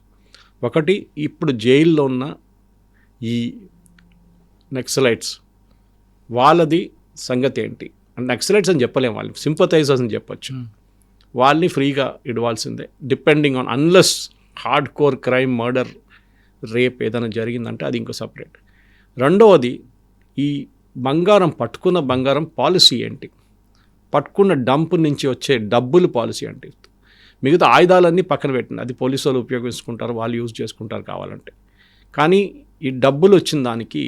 ఒకటి, ఇప్పుడు జైల్లో ఉన్న ఈ నక్సలైట్స్ వాళ్ళది సంగతి ఏంటి అంటే, నక్సలైట్స్ అని చెప్పలేము, వాళ్ళు సింపథైజర్స్ అని చెప్పొచ్చు. వాళ్ళని ఫ్రీగా ఇవ్వాల్సిందే, depending on unless hard core crime, murder, rape ఏదైనా జరిగిందంటే అది ఇంకో సపరేట్. రెండవది, ఈ బంగారం పట్టుకున్న బంగారం పాలసీ ఏంటి, పట్టుకున్న డంప్ నుంచి వచ్చే డబ్బులు పాలసీ ఏంటి. మిగతా ఆయుధాలన్నీ పక్కన పెట్టండి, అది పోలీసు వాళ్ళు ఉపయోగించుకుంటారు, వాళ్ళు యూజ్ చేసుకుంటారు కావాలంటే. కానీ ఈ డబ్బులు వచ్చిన దానికి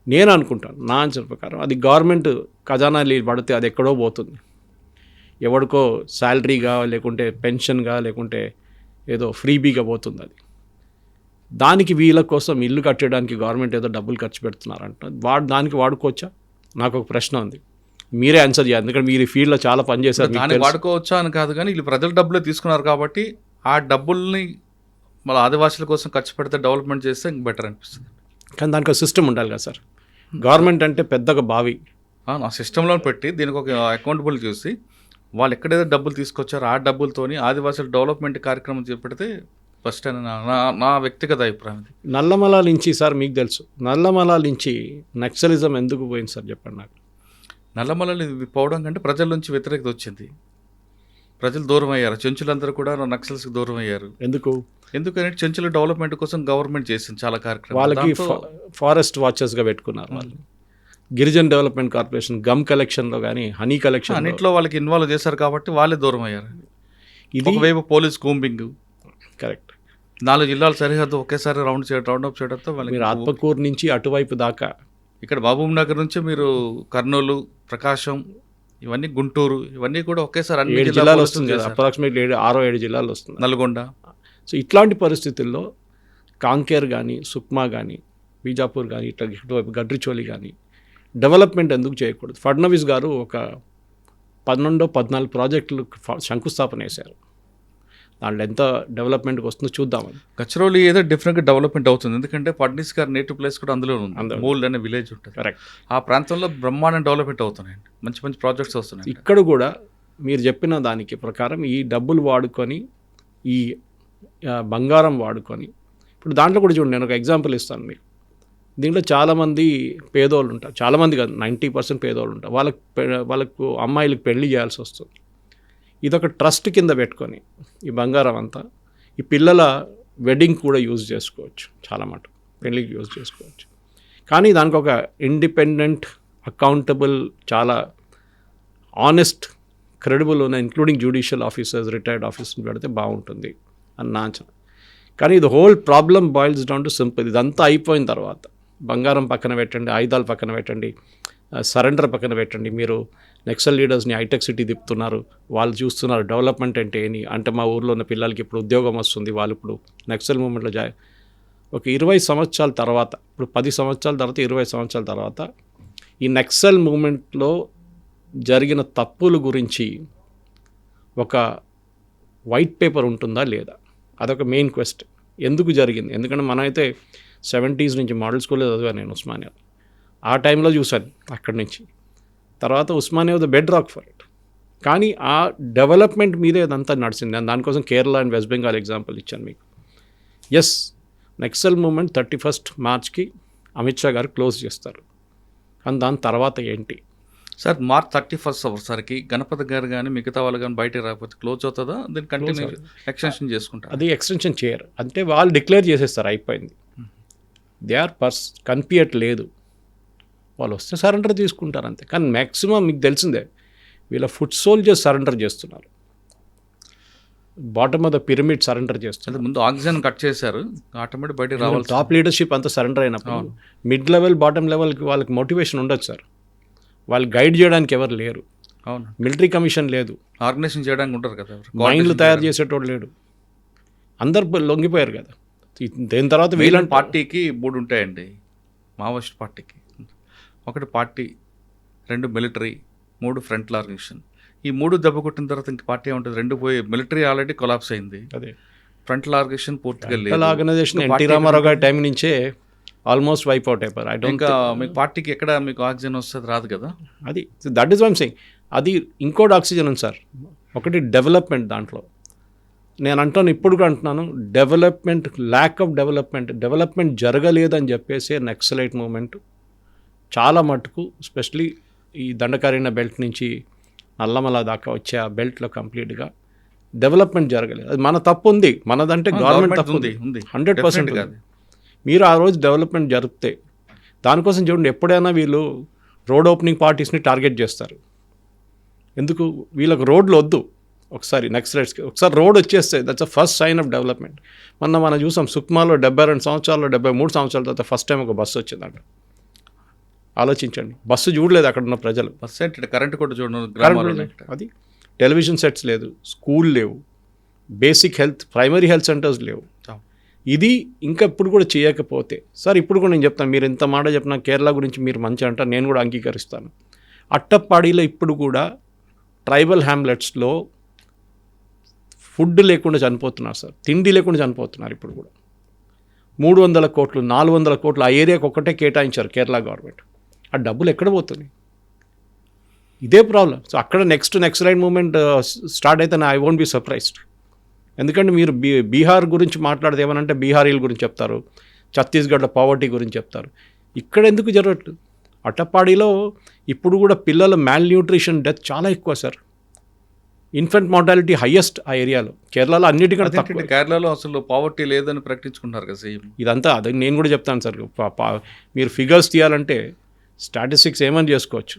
నేను అనుకుంటాను, నా అంచనా ప్రకారం అది గవర్నమెంట్ ఖజానాలు పడితే అది ఎక్కడో పోతుంది, ఎవడికో శాలరీగా లేకుంటే పెన్షన్గా లేకుంటే ఏదో ఫ్రీబీగా పోతుంది. అది దానికి వీళ్ళ కోసం ఇల్లు కట్టడానికి గవర్నమెంట్ ఏదో డబ్బులు ఖర్చు పెడుతున్నారంట, దానికి వాడుకోవచ్చా? నాకు ఒక ప్రశ్న ఉంది, మీరే ఆన్సర్ చేయాలి, ఎందుకంటే మీరు ఈ ఫీల్డ్లో చాలా పనిచేశారు. దాన్ని వాడుకోవచ్చా అని కాదు, కానీ వీళ్ళు ప్రజల డబ్బులే తీసుకున్నారు కాబట్టి ఆ డబ్బుల్ని మళ్ళీ ఆదివాసుల కోసం ఖర్చు పెడితే డెవలప్మెంట్ చేస్తే ఇంక బెటర్ అనిపిస్తుంది. కానీ దానికి ఒక సిస్టమ్ ఉండాలి కదా సార్. గవర్నమెంట్ అంటే పెద్దగా బావి, ఆ సిస్టంలో పెట్టి దీనికి ఒక అకౌంటబుల్ చూసి వాళ్ళు ఎక్కడైతే డబ్బులు తీసుకొచ్చారో ఆ డబ్బులతోని ఆదివాసుల డెవలప్మెంట్ కార్యక్రమం చేపడితే ఫస్ట్ అని నా వ్యక్తిగత అభిప్రాయం. నల్లమల నుంచి సార్ మీకు తెలుసు, నల్లమల నుంచి నక్సలిజం ఎందుకు పోయింది సార్ చెప్పండి నాకు. నల్లమలని పోవడం కంటే ప్రజల నుంచి వ్యతిరేకత వచ్చింది, ప్రజలు దూరం అయ్యారు, చెంచులందరూ కూడా నక్సల్స్కి దూరం అయ్యారు. ఎందుకంటే చెంచుల డెవలప్మెంట్ కోసం గవర్నమెంట్ చేసింది చాలా కార్యక్రమాలు. వాళ్ళకి ఫారెస్ట్ వాచెస్గా పెట్టుకున్నారు వాళ్ళు. గిరిజన్ డెవలప్మెంట్ కార్పొరేషన్ గమ్ కలెక్షన్లో కానీ హనీ కలెక్షన్ అన్నింటిలో వాళ్ళకి ఇన్వాల్వ్ చేశారు కాబట్టి వాళ్ళే దూరం అయ్యారు. ఇది ఒకవైపు పోలీస్ కూంబింగ్, కరెక్ట్, 4 జిల్లాల సరిహద్దు ఒకేసారి రౌండ్ అప్ చేయడంతో మీరు ఆత్మకూరు నుంచి అటువైపు దాకా, ఇక్కడ మహబూబ్ నగర్ నుంచి మీరు కర్నూలు, ప్రకాశం, ఇవన్నీ గుంటూరు, ఇవన్నీ కూడా ఒకేసారి 7 జిల్లాలు వస్తుంది కదా, అప్రాక్సిమేట్లీ 6-7 జిల్లాలు వస్తుంది, నల్గొండ. సో ఇట్లాంటి పరిస్థితుల్లో కాంకేర్ కానీ సుక్మా కానీ బీజాపూర్ కానీ ఇట్లా ఇటువైపు గడ్రిచోలి కానీ డెవలప్మెంట్ ఎందుకు చేయకూడదు? ఫడ్నవీస్ గారు ఒక 12-14 ప్రాజెక్టులు శంకుస్థాపన వేశారు, దాంట్లో ఎంత డెవలప్మెంట్కి వస్తుందో చూద్దామని. గచ్చిరోలి ఏదో డిఫరెంట్గా డెవలప్మెంట్ అవుతుంది, ఎందుకంటే ఫడ్నీస్ గారు నేటివ్ ప్లేస్ కూడా అందులో ఉంది, మూల్ అనే విలేజ్ ఉంటుంది. కరెక్ట్, ఆ ప్రాంతంలో బ్రహ్మాండం డెవలప్మెంట్ అవుతున్నాయండి, మంచి మంచి ప్రాజెక్ట్స్ వస్తున్నాయి. ఇక్కడ కూడా మీరు చెప్పిన దానికి ప్రకారం ఈ డబ్బులు వాడుకొని ఈ బంగారం వాడుకొని, ఇప్పుడు దాంట్లో కూడా చూడండి, నేను ఒక ఎగ్జాంపుల్ ఇస్తాను మీకు. దీంట్లో చాలామంది పేదోళ్ళు ఉంటారు, చాలామంది కాదు 90% పేదోళ్ళు ఉంటారు, వాళ్ళకు అమ్మాయిలకు పెళ్లి చేయాల్సి వస్తుంది. ఇదొక ట్రస్ట్ కింద పెట్టుకొని ఈ బంగారం అంతా ఈ పిల్లల వెడ్డింగ్ కూడా యూజ్ చేసుకోవచ్చు, చాలా మటుకు పెళ్ళికి యూజ్ చేసుకోవచ్చు. కానీ దానికి ఒక ఇండిపెండెంట్, అకౌంటబుల్, చాలా ఆనెస్ట్, క్రెడిబుల్ ఉన్న ఇంక్లూడింగ్ జ్యుడిషియల్ ఆఫీసర్స్, రిటైర్డ్ ఆఫీసర్ని పెడితే బాగుంటుంది అని నా అంచనా. కానీ ఇది whole problem boils down to simple. ఇదంతా అయిపోయిన తర్వాత బంగారం పక్కన పెట్టండి, ఆయుధాలు పక్కన పెట్టండి, సరెండర్ పక్కన పెట్టండి, మీరు నక్సల్ లీడర్స్ని హైటెక్ సిటీ తిప్పుతున్నారు, వాళ్ళు చూస్తున్నారు డెవలప్మెంట్ అంటే ఏంటి అంటే, మా ఊర్లో ఉన్న పిల్లలకి ఇప్పుడు ఉద్యోగం వస్తుంది, వాళ్ళు ఇప్పుడు నక్సల్ మూమెంట్లో ఒక 20 సంవత్సరాల తర్వాత, ఇప్పుడు 10 సంవత్సరాల తర్వాత 20 సంవత్సరాల తర్వాత ఈ నక్సల్ మూమెంట్లో జరిగిన తప్పుల గురించి ఒక వైట్ పేపర్ ఉంటుందా లేదా, అదొక మెయిన్ క్వశ్చన్. ఎందుకు జరిగింది? ఎందుకంటే మనమైతే 70s నుంచి మోడల్ స్కూల్లో చదివాను నేను ఉస్మానియా, ఆ టైంలో చూశాను అక్కడి నుంచి. తర్వాత Osmania the bedrock for it. కానీ ఆ డెవలప్మెంట్ మీదే అదంతా నడిచింది. దానికోసం Kerala and West Bengal example ఇచ్చాను మీకు. ఎస్, నక్సల్ మూమెంట్ 31st మార్చ్కి అమిత్ షా గారు క్లోజ్ చేస్తారు. కానీ దాని తర్వాత ఏంటి? సార్ మార్చ్ 31st అవ్వసరికి గణపతి గారు కానీ మిగతా వాళ్ళు కానీ బయటకు రాకపోతే క్లోజ్ అవుతుందా? దీన్ని కంటిన్యూ ఎక్స్టెన్షన్ చేసుకుంటారు? అది ఎక్స్టెన్షన్ చేయరు, అంటే వాళ్ళు డిక్లేర్ చేసేస్తారు అయిపోయింది. దే ఆర్ కనిపించట్లేదు, వాళ్ళు వస్తే సరెండర్ తీసుకుంటారు అంతే. కానీ మ్యాక్సిమం మీకు తెలిసిందే వీళ్ళ ఫుట్ సోల్జర్స్ సరెండర్ చేస్తున్నారు, bottom of the pyramid surrender చేస్తున్నారు. ముందు ఆక్సిజన్ కట్ చేశారు, ఆటోమేటిక్ బయటకు రావాలి. టాప్ లీడర్షిప్ అంతా సరెండర్ అయినప్పుడు మిడ్ లెవెల్ బాటమ్ లెవెల్కి వాళ్ళకి మోటివేషన్ ఉండొచ్చు సార్, వాళ్ళు గైడ్ చేయడానికి ఎవరు లేరు. అవును, మిలిటరీ కమిషన్ లేదు, ఆర్గనైజేషన్ చేయడానికి ఉంటారు కదా, మైండ్లు తయారు చేసేటోడు లేడు, అందరు లొంగిపోయారు కదా. దీని తర్వాత వీళ్ళని పార్టీకి 3 ఉంటాయండి, మావోయిస్ట్ పార్టీకి. 1 పార్టీ, 2 మిలిటరీ, 3 ఫ్రంట్ ఆర్గనైజేషన్. ఈ 3 దెబ్బ కొట్టిన తర్వాత ఇంక పార్టీ ఉంటుంది, 2 పోయి. మిలిటరీ ఆల్రెడీ కొలాప్స్ అయింది, అదే ఫ్రంట్ ఆర్గనైజేషన్ పూర్తిగా లేదు. ఆర్గనైజేషన్ ఎన్టీ రామారావు గారి టైం నుంచే ఆల్మోస్ట్ వైప్ అవుట్ అయిపోయారు. ఇంకా మీకు పార్టీకి ఎక్కడ మీకు ఆక్సిజన్ వస్తుంది? రాదు కదా. అది దట్ ఈస్ వన్ సెయింగ్. అది ఇంకోటి ఆక్సిజన్ ఉంది సార్, ఒకటి డెవలప్మెంట్. దాంట్లో నేను అంటాను, ఇప్పుడు కూడా అంటున్నాను, డెవలప్మెంట్, ల్యాక్ ఆఫ్ డెవలప్మెంట్ జరగలేదని చెప్పేసి నక్సలైట్ మూమెంట్ చాలా మటుకు, ఎస్పెషలీ ఈ దండకారణ్య బెల్ట్ నుంచి నల్లమల దాకా వచ్చే ఆ బెల్ట్లో కంప్లీట్గా డెవలప్మెంట్ జరగలేదు. అది మన తప్పు ఉంది, మనదంటే గవర్నమెంట్ తప్పు ఉంది 100% కాదు. మీరు ఆ రోజు డెవలప్మెంట్ జరిపితే దానికోసం చూడండి, ఎప్పుడైనా వీళ్ళు రోడ్ ఓపెనింగ్ పార్టీస్ని టార్గెట్ చేస్తారు. ఎందుకు? వీళ్ళకి రోడ్లు వద్దు. ఒకసారి నక్సలైట్స్కి ఒకసారి రోడ్ వచ్చేస్తే that's a first sign of development. మనం చూసాం సుక్మాలో 72 సంవత్సరాల్లో 73 సంవత్సరాల తర్వాత ఫస్ట్ టైం ఒక బస్సు వచ్చిందంట. ఆలోచించండి, బస్సు చూడలేదు అక్కడ ఉన్న ప్రజలు. బస్సు అంటే కరెంట్ కూడా చూడండి, అది టెలివిజన్ సెట్స్ లేదు, స్కూల్ లేవు, basic health primary health centres లేవు. ఇది ఇంకా ఇప్పుడు కూడా చేయకపోతే సార్, ఇప్పుడు కూడా నేను చెప్తాను, మీరు ఎంత మాట చెప్పినా కేరళ గురించి మీరు మంచి అంటారు, నేను కూడా అంగీకరిస్తాను. అట్టప్పాడిలో ఇప్పుడు కూడా ట్రైబల్ హ్యామ్లెట్స్లో ఫుడ్ లేకుండా చనిపోతున్నారు సార్, తిండి లేకుండా చనిపోతున్నారు. ఇప్పుడు కూడా 300 కోట్లు 400 కోట్లు ఆ ఏరియాకి ఒక్కటే కేటాయించారు కేరళ గవర్నమెంట్. ఆ డబ్బులు ఎక్కడ పోతుంది? ఇదే ప్రాబ్లం. సో అక్కడ నెక్సలైట్ మూమెంట్ స్టార్ట్ అయితే ఐ వోంట్ బి సర్ప్రైజ్డ్. ఎందుకంటే మీరు బీహార్ గురించి మాట్లాడితే ఏమనంటే బీహారీల గురించి చెప్తారు, ఛత్తీస్గఢ్లో పావర్టీ గురించి చెప్తారు. ఇక్కడ ఎందుకు జరగట్లేదు? అట్టపాడిలో ఇప్పుడు కూడా పిల్లల మ్యాల్ న్యూట్రిషన్ డెత్ చాలా ఎక్కువ సార్. ఇన్ఫెంట్ మార్టాలిటీ హైయెస్ట్ ఆ ఏరియాలో. కేరళలో అన్నిటికంటే తక్కువ. కేరళలో అసలు పావర్టీ లేదని ప్రకటించుకుంటారు కదా సీఎం. ఇదంతా అదే నేను కూడా చెప్తాను సార్. మీరు ఫిగర్స్ తీయాలంటే స్టాటిస్టిక్స్ ఏమని చేసుకోవచ్చు,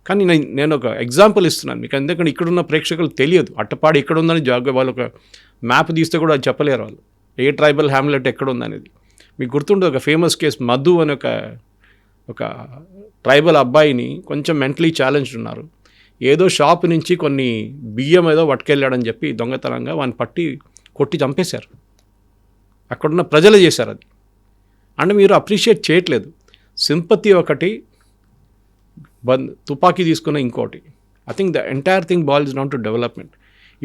కానీ నేను ఒక ఎగ్జాంపుల్ ఇస్తున్నాను మీకు. ఎందుకంటే ఇక్కడున్న ప్రేక్షకులు తెలియదు అట్టపాడి ఎక్కడ ఉందని వాళ్ళు ఒక మ్యాప్ తీస్తే కూడా అది చెప్పలేరు వాళ్ళు, ఏ ట్రైబల్ హ్యామ్లెట్ ఎక్కడ ఉందనేది. మీకు గుర్తుంటుంది ఒక ఫేమస్ కేసు, మధు అని ఒక ట్రైబల్ అబ్బాయిని కొంచెం మెంటలీ ఛాలెంజ్డ్ ఉన్నారు, ఏదో షాప్ నుంచి కొన్ని బియ్యం ఏదో పట్టుకెళ్ళాడని చెప్పి దొంగతనంగా వాడిని పట్టి కొట్టి చంపేశారు. అక్కడున్న ప్రజలు చేశారు అది. అంటే మీరు అప్రిషియేట్ చేయట్లేదు. సింపతి ఒకటి, తుపాకీ తీసుకున్న ఇంకోటి. I think the entire thing boils down to development.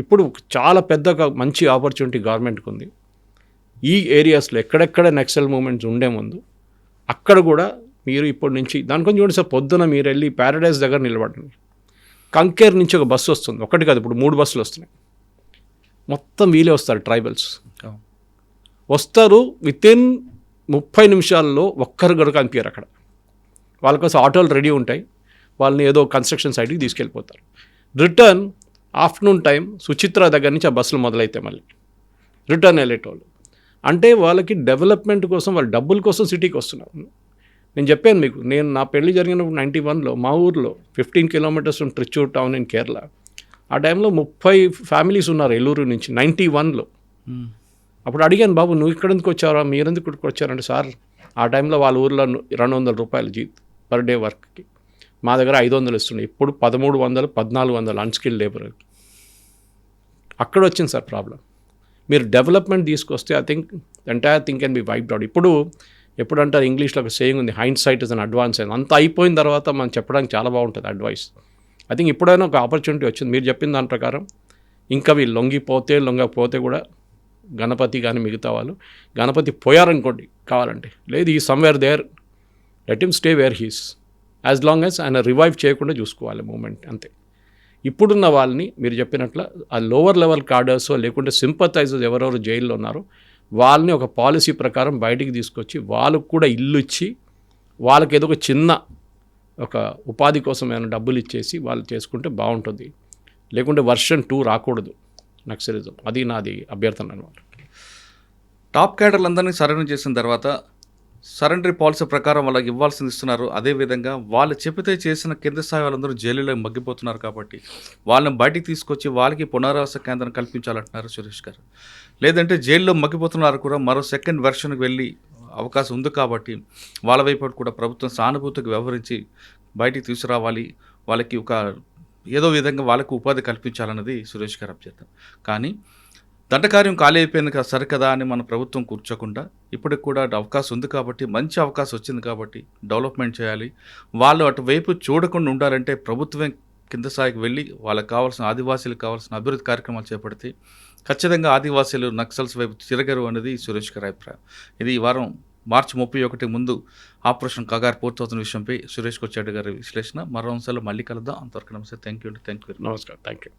ఇప్పుడు చాలా పెద్ద మంచి ఆపర్చునిటీ గవర్నమెంట్కి ఉంది. ఈ ఏరియాస్లో ఎక్కడెక్కడ నక్సల్ మూమెంట్స్ ఉండే ముందు అక్కడ కూడా మీరు ఇప్పటి నుంచి దానికొని చూడండి సార్. పొద్దున మీరు వెళ్ళి ప్యారడైజ్ దగ్గర నిలబడండి, కంకేర్ నుంచి ఒక బస్సు వస్తుంది, ఒకటి కాదు ఇప్పుడు 3 బస్సులు వస్తున్నాయి. మొత్తం వీలే వస్తారు, ట్రైబల్స్ వస్తారు. వితిన్ 30 నిమిషాల్లో ఒక్కరు కూడా కనిపించారు అక్కడ. వాళ్ళ కోసం ఆటోలు రెడీ ఉంటాయి, వాళ్ళని ఏదో కన్స్ట్రక్షన్ సైట్కి తీసుకెళ్ళిపోతారు. రిటర్న్ ఆఫ్టర్నూన్ టైం సుచిత్ర దగ్గర నుంచి ఆ బస్సులు మొదలైతే మళ్ళీ రిటర్న్ వెళ్ళేటోళ్ళు. అంటే వాళ్ళకి డెవలప్మెంట్ కోసం, వాళ్ళ డబ్బుల కోసం సిటీకి వస్తున్నారు. నేను చెప్పాను మీకు, నా పెళ్లి జరిగినప్పుడు 91లో మా ఊర్లో 15 kilometres from Trichur town in Kerala. ఆ టైంలో 30 ఫ్యామిలీస్ ఉన్నారు ఎల్లూరు నుంచి 91లో. అప్పుడు అడిగాను, బాబు నువ్వు ఇక్కడ ఎందుకు వచ్చారా, మీరెందుకు ఇక్కడికి వచ్చారంటే, సార్ ఆ టైంలో వాళ్ళ ఊర్లో 200 రూపాయలు పర్ డే వర్క్కి, మా దగ్గర 500 ఇస్తున్నాయి. ఇప్పుడు 1300 1400 అన్స్కిల్డ్ లేబర్. అక్కడ వచ్చింది సార్ ప్రాబ్లం. మీరు డెవలప్మెంట్ తీసుకొస్తే I think entire thing can be wiped out. ఇప్పుడు ఎప్పుడంటారు ఇంగ్లీష్లో ఒక సేయింగ్ ఉంది, hindsight is in advance. అంత అయిపోయిన తర్వాత మనం చెప్పడానికి చాలా బాగుంటుంది అడ్వైస్. ఐ థింక్ ఇప్పుడైనా ఒక ఆపర్చునిటీ వచ్చింది. మీరు చెప్పిన దాని ప్రకారం ఇంకా వీళ్ళు లొంగకపోతే కూడా గణపతి కానీ మిగతా వాళ్ళు, గణపతి పోయారనుకోండి కావాలంటే, లేదు ఈ somewhere there, let him stay where he's, as long as ఆయన రివైవ్ చేయకుండా చూసుకోవాలి మూమెంట్, అంతే. ఇప్పుడున్న వాళ్ళని మీరు చెప్పినట్లు ఆ లోవర్ లెవెల్ కార్డర్స్ లేకుంటే సింపథైజర్స్ ఎవరెవరు జైల్లో ఉన్నారో వాళ్ళని ఒక పాలసీ ప్రకారం బయటికి తీసుకొచ్చి వాళ్ళకు కూడా ఇల్లు ఇచ్చి వాళ్ళకి ఏదో ఒక చిన్న ఒక ఉపాధి కోసం ఏమైనా డబ్బులు ఇచ్చేసి వాళ్ళు చేసుకుంటే బాగుంటుంది. లేకుంటే వర్షన్ 2 రాకూడదు నక్సలిజం. అది నాది అభ్యర్థన అనమాట. టాప్ క్యాడర్లందరినీ సరెండర్ చేసిన తర్వాత సరెండరీ పాలసీ ప్రకారం వాళ్ళకి ఇవ్వాల్సింది ఇస్తున్నారు. అదేవిధంగా వాళ్ళు చెప్పితే చేసిన కింద స్థాయి వాళ్ళందరూ జైలులో మగ్గిపోతున్నారు కాబట్టి వాళ్ళని బయటికి తీసుకొచ్చి వాళ్ళకి పునరావాస కేంద్రం కల్పించాలంటున్నారు సురేష్ గారు. లేదంటే జైల్లో మగ్గిపోతున్నారు కూడా మరో సెకండ్ వెర్షన్కి వెళ్ళి అవకాశం ఉంది కాబట్టి వాళ్ళ వైపు కూడా ప్రభుత్వం సానుభూతికి వ్యవహరించి బయటికి తీసుకురావాలి, వాళ్ళకి ఒక ఏదో విధంగా వాళ్ళకు ఉపాధి కల్పించాలన్నది సురేష్ గారు అభ్యర్థన. కానీ దండకార్యం ఖాళీ అయిపోయింది సరికదా అని మన ప్రభుత్వం కూర్చోకుండా ఇప్పటికి కూడా అవకాశం ఉంది కాబట్టి, మంచి అవకాశం వచ్చింది కాబట్టి డెవలప్మెంట్ చేయాలి. వాళ్ళు అటువైపు చూడకుండా ఉండాలంటే ప్రభుత్వం కింద స్థాయికి వెళ్ళి వాళ్ళకి కావాల్సిన ఆదివాసీలకు కావాల్సిన అభివృద్ధి కార్యక్రమాలు చేపడితే ఖచ్చితంగా ఆదివాసీలు నక్సల్స్ వైపు తిరగరు అనేది సురేష్ గారి అభిప్రాయం. ఇది ఈ వారం మార్చి 31 ముందు ఆపరేషన్ కగారు పూర్తవుతున్న విషయంపై సురేష్ కొచ్చాడు గారి విశ్లేషణ. మరో అంశాల్లో మళ్ళీ కలుద్దాం. అంతవరకు నమస్తే. Thank you. నమస్కారం. Thank you.